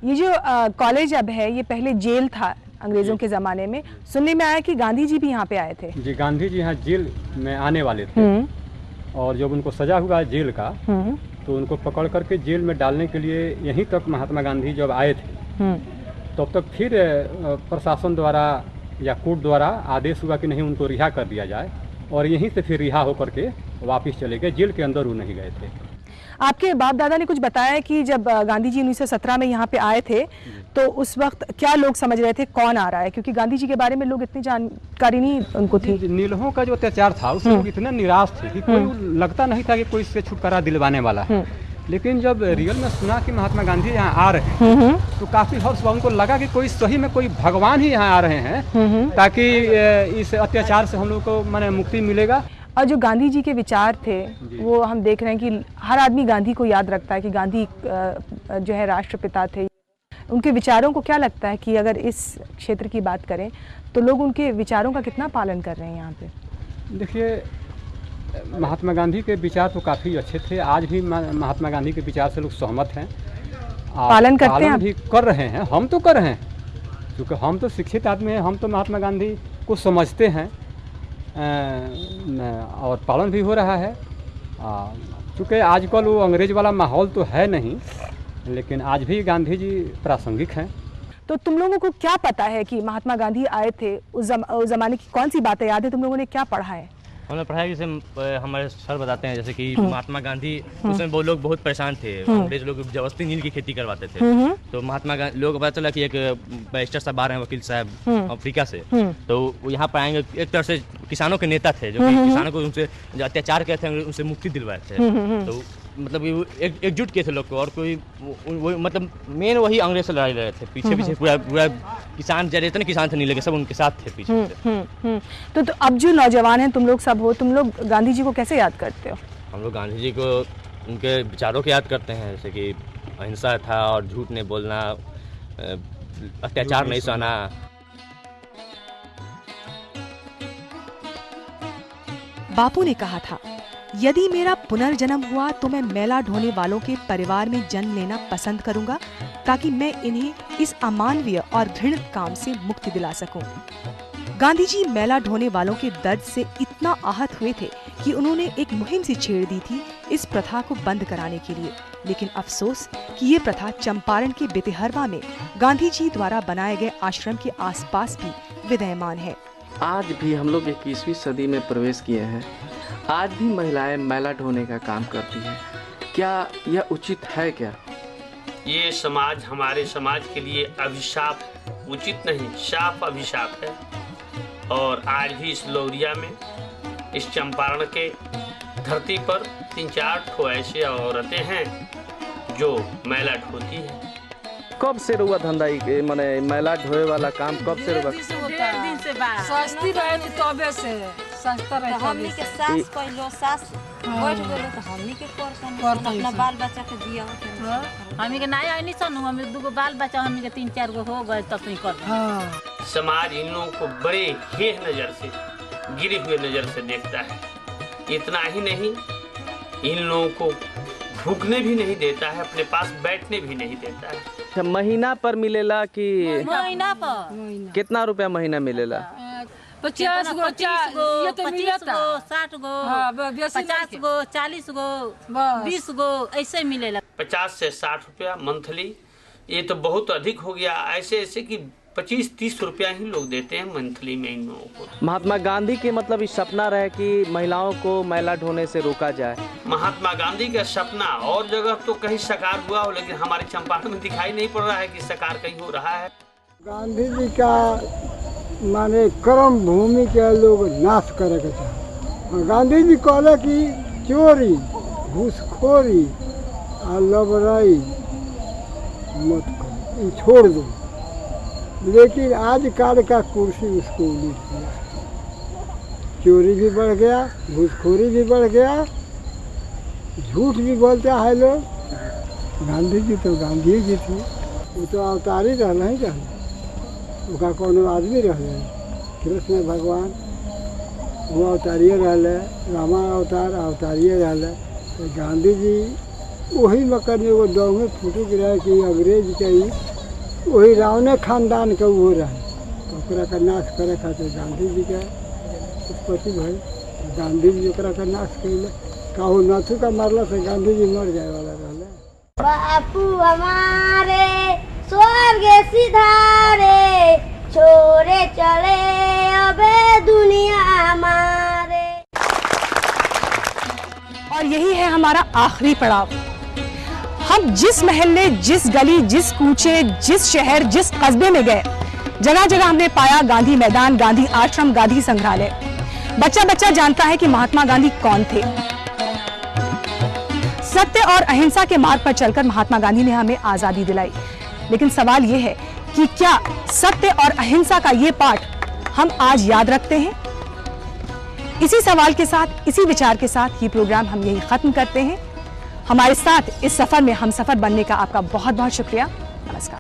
ये जो कॉलेज अब है, ये पहले जेल था अंग्रेजों के ज़माने में। सुनने में आया कि गांधी जी भी यहाँ पे आए थे। जी, गांधी जी यहाँ जेल में आने वाले थे और जब उनको सजा हुआ जेल का तो उनको पकड़ करके जेल में डालने के लिए यहीं तक महात्मा गांधी जब आए थे तब तक फिर प्रशासन द्वारा या कोर्ट द्वारा आदेश हुआ कि नहीं, उनको रिहा कर दिया जाए और यहीं से फिर रिहा होकर के वापस चले गए। जेल के अंदर वो नहीं गए थे। आपके बाप दादा ने कुछ बताया कि जब गांधी जी 1917 में यहाँ पे आए थे तो उस वक्त क्या लोग समझ रहे थे कौन आ रहा है, क्योंकि गांधी जी के बारे में लोग इतनी जानकारी नहीं उनको थी। नीलहों का जो अत्याचार था उससे लोग इतने निराश थे कि कोई लगता नहीं था कि कोई इससे छुटकारा दिलवाने वाला है। लेकिन जब रियल में सुना कि महात्मा गांधी यहाँ आ रहे हैं तो काफी हर्ष हुआ। उनको लगा कि कोई सही में कोई भगवान ही यहाँ आ रहे हैं ताकि इस अत्याचार से हम लोग को माने मुक्ति मिलेगा। और जो गांधी जी के विचार थे वो हम देख रहे हैं कि हर आदमी गांधी को याद रखता है कि गांधी जो है राष्ट्रपिता थे। उनके विचारों को क्या लगता है कि अगर इस क्षेत्र की बात करें तो लोग उनके विचारों का कितना पालन कर रहे हैं यहाँ पे? देखिए, महात्मा गांधी के विचार तो काफ़ी अच्छे थे। आज भी महात्मा गांधी के विचार से लोग सहमत हैं, पालन करते हैं, भी कर रहे हैं। हम तो कर रहे हैं क्योंकि हम तो शिक्षित आदमी हैं। हम तो महात्मा गांधी को समझते हैं और पालन भी हो रहा है। क्योंकि आजकल वो अंग्रेज वाला माहौल तो है नहीं, लेकिन आज भी गांधी जी प्रासंगिक हैं। तो तुम लोगों को क्या पता है कि महात्मा गांधी आए थे? उस ज़माने की कौन सी बातें याद है? तुम लोगों ने क्या पढ़ा है? हमने पढ़ा है, जैसे हमारे सर बताते हैं, जैसे कि महात्मा गांधी उसमें वो लोग बहुत परेशान थे। अंग्रेज लोग जबरदस्ती नील की खेती करवाते थे। तो महात्मा गांधी लोग पता चला कि एक बैरिस्टर साहब आ रहे हैं, वकील साहब अफ्रीका से, तो वो यहाँ पर आएंगे। एक तरह से किसानों के नेता थे जो कि किसानों को उनसे जो अत्याचार किए थे उनसे मुक्ति दिलवाए थे। तो मतलब एकजुट किए थे लोग को, और कोई वो मतलब मेन वही अंग्रेज से लड़ाई लड़े थे। पीछे पूरा किसान जितने किसान थे नीले के सब उनके साथ थे पीछे। तो अब जो नौजवान हैं, तुम लोग सब हो, तुम लोग गांधी जी को कैसे याद करते हो? हम लोग गांधी जी को उनके विचारों को याद करते हैं, जैसे कि अहिंसा था और झूठ नहीं बोलना, अत्याचार नहीं सहना। बापू ने कहा था, यदि मेरा पुनर्जन्म हुआ तो मैं मैला ढोने वालों के परिवार में जन्म लेना पसंद करूंगा ताकि मैं इन्हें इस अमानवीय और घृणित काम से मुक्ति दिला सकूं। गांधी जी मैला ढोने वालों के दर्द से इतना आहत हुए थे कि उन्होंने एक मुहिम सी छेड़ दी थी इस प्रथा को बंद कराने के लिए। लेकिन अफसोस कि ये प्रथा चंपारण के बेतेहरवा में गांधी जी द्वारा बनाए गए आश्रम के आसपास भी विद्यमान है। आज भी हम लोग 21वीं सदी में प्रवेश किए हैं। आज भी महिलाएं मैला ढोने का काम करती हैं। क्या यह उचित है? क्या ये समाज हमारे समाज के लिए अभिशाप, उचित नहीं, शाप अभिशाप है। और आज भी इस लौरिया में, इस चंपारण के धरती पर 3-4 ठो ऐसे औरतें हैं जो मैला ढोती है। कब से रुआ धंधा माने मैला ढोए वाला काम कब से रुआ? दिन से सस्ती रहे तबे से सस्ता रहे। हमनी के सास कहलो, सास बैठ गेलो तो हमनी के करतन अपना बाल बच्चा के दिया। हमनी के नहीं आइनी सन, हम दुगो बाल बच्चा हमनी के 3-4 गो हो गए तब नहीं कर। समाज इन लोगों को बड़े हेह नजर से, गिरे हुए नजर से देखता है। इतना ही नहीं, इन लोगों को भूखने भी नहीं देता है, अपने पास बैठने भी नहीं देता है। महीना पर मिलेला कि महीना पर? कितना रुपया महीना मिलेला? 50 गो, 25 गो, 60 गो, 50 गो, 40 गो, 20 गो ऐसे मिलेला। 50 से 60 रुपया मंथली, ये तो बहुत अधिक हो गया। ऐसे ऐसे कि 25-30 रुपया ही लोग देते हैं मंथली में इन लोगों को। महात्मा गांधी के मतलब इस सपना रहे कि महिलाओं को मैला ढोने से रोका जाए। महात्मा गांधी का सपना और जगह तो कहीं साकार हुआ हो, लेकिन हमारे चंपारण में दिखाई नहीं पड़ रहा है कि साकार कहीं हो रहा है। गांधी जी का माने कर्म भूमि के लोग नाश करे के चाहे। गांधी जी कहले कि चोरी, घूसखोरी और लबराई मत करो, छोड़ दो। लेकिन आज काल का कुर्सी उसको उलीट दिया। चोरी भी बढ़ गया, घूसखोरी भी बढ़ गया, झूठ भी बोलता है लोग। गांधी जी तो गांधी जी थे, वो तो अवतारी रहना ही रहना, उसका कोनो आदमी रहे। कृष्ण भगवान वो अवतारिये रहले, रामा अवतार अवतारिये रहले। तो गांधी जी वही मकान में वो गाँव में फोटो गिराए कि अंग्रेज के ही वही रावणे खानदान के वो रहे, तो ओकरा का नाश करे खातिर गांधी जी के उत्पत्ति भई। गांधी जी ओकरा का नाश कैले, काहू नाथू का मारला से गांधी जी मर जाए वाला रहले। बापू हमारे स्वर्ग सिधारे, छोरे चले अबे दुनिया हमारे। और यही है हमारा आखिरी पड़ाव। हम जिस महल्ले, जिस गली, जिस कूचे, जिस शहर, जिस कस्बे में गए, जगह जगह हमने पाया गांधी मैदान, गांधी आश्रम, गांधी संग्रहालय। बच्चा बच्चा जानता है कि महात्मा गांधी कौन थे। सत्य और अहिंसा के मार्ग पर चलकर महात्मा गांधी ने हमें आजादी दिलाई। लेकिन सवाल यह है कि क्या सत्य और अहिंसा का ये पाठ हम आज याद रखते हैं? इसी सवाल के साथ, इसी विचार के साथ ये प्रोग्राम हम यही खत्म करते हैं। हमारे साथ इस सफर में हम सफर बनने का आपका बहुत बहुत शुक्रिया। नमस्कार।